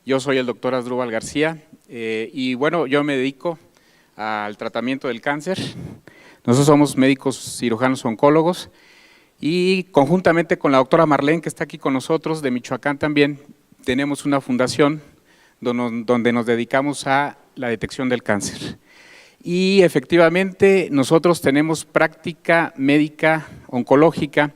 Yo soy el doctor Asdrúbal García y bueno, yo me dedico al tratamiento del cáncer. Nosotros somos médicos cirujanos oncólogos y conjuntamente con la doctora Marlene, que está aquí con nosotros, de Michoacán también, tenemos una fundación donde nos dedicamos a la detección del cáncer. Y efectivamente nosotros tenemos práctica médica oncológica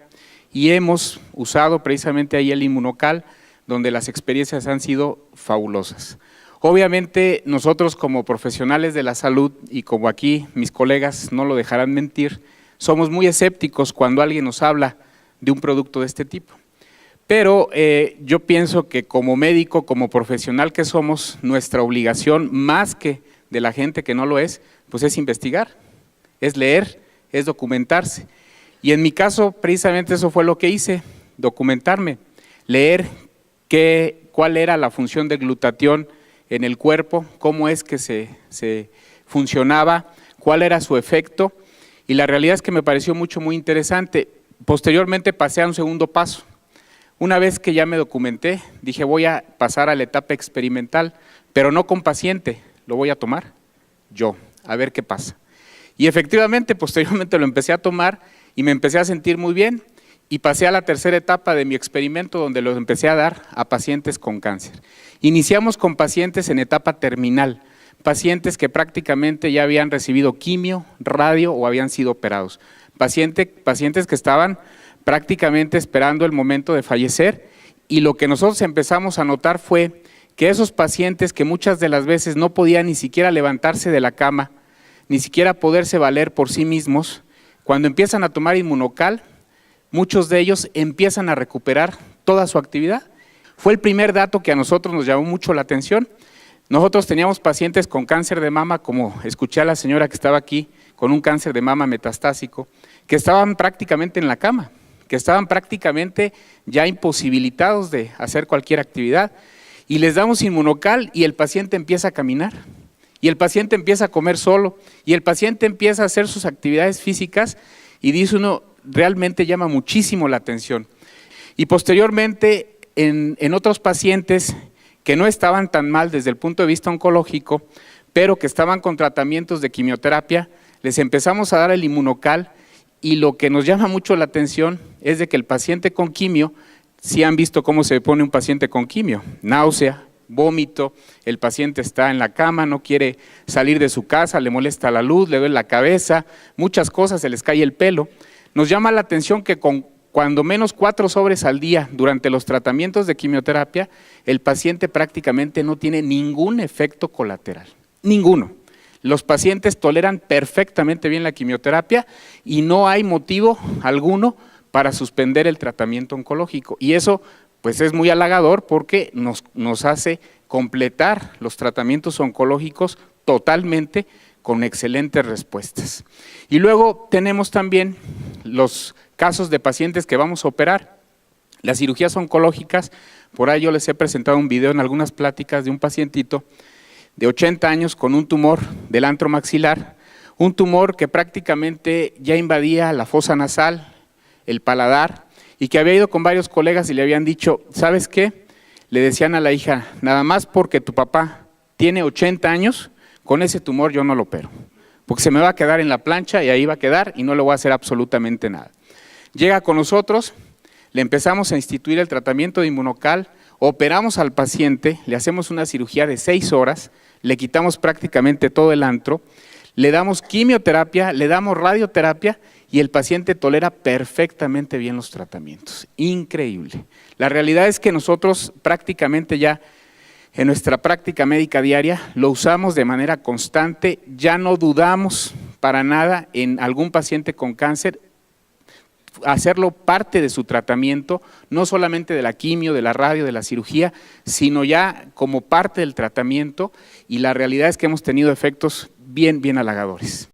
y hemos usado precisamente ahí el Inmunocal, donde las experiencias han sido fabulosas. Obviamente nosotros como profesionales de la salud y como aquí mis colegas no lo dejarán mentir, somos muy escépticos cuando alguien nos habla de un producto de este tipo. Pero yo pienso que como médico, como profesional que somos, nuestra obligación, más que de la gente que no lo es, pues es investigar, es leer, es documentarse. Y en mi caso, precisamente eso fue lo que hice, documentarme, leer cuál era la función del glutatión en el cuerpo, cómo es que se funcionaba, cuál era su efecto, y la realidad es que me pareció muy interesante. Posteriormente pasé a un segundo paso. Una vez que ya me documenté, dije voy a pasar a la etapa experimental, pero no con paciente, lo voy a tomar yo, a ver qué pasa. Y efectivamente, posteriormente lo empecé a tomar y me empecé a sentir muy bien y pasé a la tercera etapa de mi experimento donde lo empecé a dar a pacientes con cáncer. Iniciamos con pacientes en etapa terminal, pacientes que prácticamente ya habían recibido quimio, radio o habían sido operados, pacientes que estaban prácticamente esperando el momento de fallecer, y lo que nosotros empezamos a notar fue que esos pacientes que muchas de las veces no podían ni siquiera levantarse de la cama, ni siquiera poderse valer por sí mismos, cuando empiezan a tomar Inmunocal, muchos de ellos empiezan a recuperar toda su actividad. Fue el primer dato que a nosotros nos llamó mucho la atención. Nosotros teníamos pacientes con cáncer de mama, como escuché a la señora que estaba aquí, con un cáncer de mama metastásico, que estaban prácticamente en la cama, que estaban prácticamente ya imposibilitados de hacer cualquier actividad, y les damos Inmunocal y el paciente empieza a caminar, y el paciente empieza a comer solo, y el paciente empieza a hacer sus actividades físicas, y dice uno, realmente llama muchísimo la atención. Y posteriormente, en otros pacientes que no estaban tan mal desde el punto de vista oncológico, pero que estaban con tratamientos de quimioterapia, les empezamos a dar el Inmunocal, y lo que nos llama mucho la atención es de que el paciente con quimio, sí han visto cómo se pone un paciente con quimio, náusea, vómito, el paciente está en la cama, no quiere salir de su casa, le molesta la luz, le duele la cabeza, muchas cosas, se les cae el pelo. Nos llama la atención que con cuando menos 4 sobres al día durante los tratamientos de quimioterapia, el paciente prácticamente no tiene ningún efecto colateral, ninguno. Los pacientes toleran perfectamente bien la quimioterapia y no hay motivo alguno para suspender el tratamiento oncológico. Y eso pues es muy halagador porque nos hace completar los tratamientos oncológicos totalmente con excelentes respuestas. Y luego tenemos también los casos de pacientes que vamos a operar. Las cirugías oncológicas, por ahí yo les he presentado un video en algunas pláticas de un pacientito de 80 años con un tumor del antro maxilar, un tumor que prácticamente ya invadía la fosa nasal, el paladar, y que había ido con varios colegas y le habían dicho, ¿sabes qué? Le decían a la hija, nada más porque tu papá tiene 80 años, con ese tumor yo no lo opero, porque se me va a quedar en la plancha y ahí va a quedar y no le voy a hacer absolutamente nada. Llega con nosotros, le empezamos a instituir el tratamiento de Inmunocal, operamos al paciente, le hacemos una cirugía de 6 horas, le quitamos prácticamente todo el antro, le damos quimioterapia, le damos radioterapia y el paciente tolera perfectamente bien los tratamientos. Increíble. La realidad es que nosotros prácticamente ya en nuestra práctica médica diaria lo usamos de manera constante, ya no dudamos para nada en algún paciente con cáncer, hacerlo parte de su tratamiento, no solamente de la quimio, de la radio, de la cirugía, sino ya como parte del tratamiento, y la realidad es que hemos tenido efectos bien halagadores.